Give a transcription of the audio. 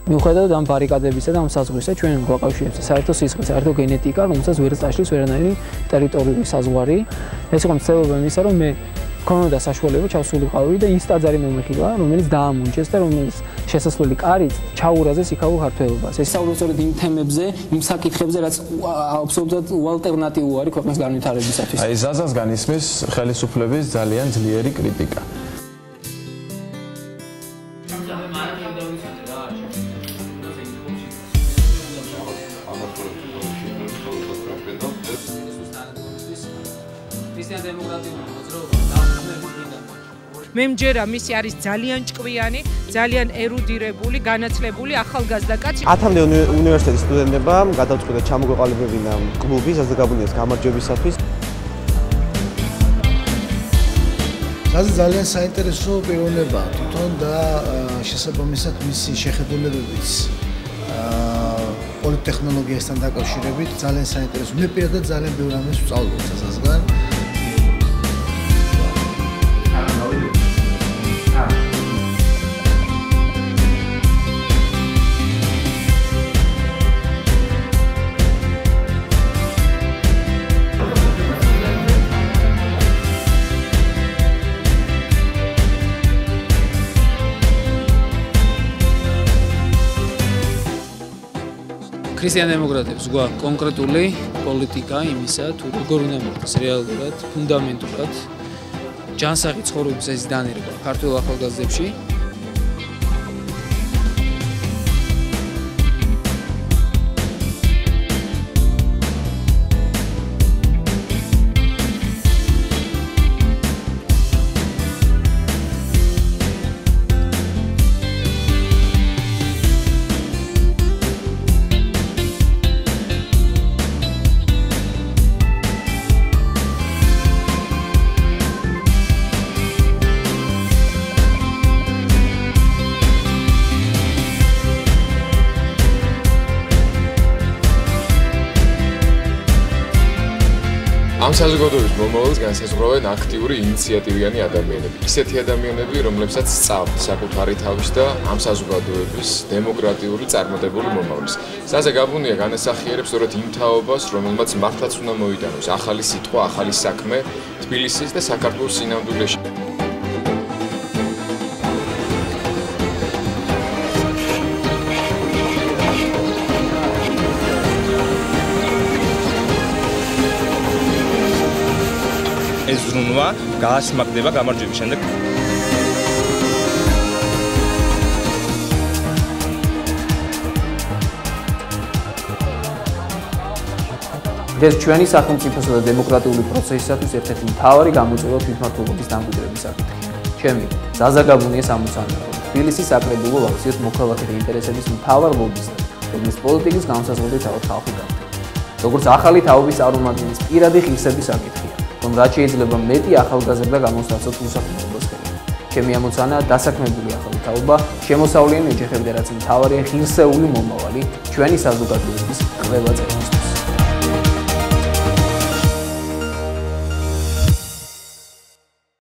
მიუხედავად ამ ბარიკადებისა და ამ საზღვრისა, ჩვენ გვაკავშირებს საერთო სისხლი, საერთო გენეტიკა, რომელსაც ვერ წაშლის ვერანაირი ტერიტორიული საზღვარი. ეს იყო მცდელობა იმისა, რომ მე მქონოდა საშუალება ჩავსულიყავი და ის ტაძარი მომეხილა, რომელიც დაამონჩეს და რომელიც შესასვლელი კარით ჩაურაზეს იქაურ ქართველობას. ეს საუბრობთ იმ თემებზე, იმ საკითხებზე, რაც აბსოლუტურად ალტერნატივუ არის ქვეყნის განვითარებისათვის. აი ზაზასგან ისმის ხელისუფლების ძალიან ძლიერი კრიტიკა. მე მჯერა მისი არის ძალიან ჭკვიანი, ძალიან ერუდირებული, განათლებული ახალგაზრდა კაცი. 10-მდე უნივერსიტეტის სტუდენტებმა გადაწყვიტა ჩამოგვეყალიბებინა კლუბი საზოგადოების გამარჯვებისათვის. ეს ძალიან საინტერესო პიროვნებაა თვითონ და შესაბამისად მისი შეხედულებებიც პოლიტექნოლოგიასთან დაკავშირებით ძალიან საინტერესო. მე პირადად ძალიან ბევრ ამას ვსწავლობ საზასგან. ქრისტიან-დემოკრატებს გვაქვს კონკრეტული პოლიტიკა იმისა, თუ როგორ უნდა მოხდეს რეალურად, ფუნდამენტურად ჯანსაღი ცხოვრების ეს დანერგვა ქართულ ახალგაზრდებში. ამ საზოგადოების მომავალს განსაზღვრავენ აქტიური ინიციატივიანი ადამიანები. ისეთი ადამიანები, რომლებსაც სწავლთ საკუთარი თავის და ამ საზოგადოების დემოკრატიული წარმატებული მომავლის. ზაზა გაბუნია განასახიერებს სწორედ იმ თაობას, რომელმაც მართლაც უნდა მოიტანოს ახალი სიტყვა, ახალი საქმე თბილისის და საქართველოს სინამდვილეში. ეს ზრუნვა გაასმაგდება გამარჯვების შემდეგ. ეს ჩვენი სახელმწიფოსა და დემოკრატიული პროცესისათვის ერთ-ერთი მთავარი გამოწვევა თვითმმართველობის დამკვიდრების საკითხია. ჩემი ზაზა გაბუნიას ამოცანა, რომ თბილისის საკრებულო ვაქციოთ მოქალაქეთა ინტერესების მთავარ ლობისტად, რომლის პოლიტიკის განსაზღვრელი თავად ხალხი გახდება. როგორც ახალი თაობის წარმომადგენლის პირადი ღირსების საკითხია. რომ რაც შეიძლება მეტი ახალგაზრდა გამოსაცოთ უსაფრთხოებას ხელით. ჩემი ამოცანაა დასაქმებული ახალი თაობა, შემოსავლიანი ოჯახები და რაც მთავარია ღირსეული მომავალი ჩვენი საზოგადოების ყველა წევრისთვის.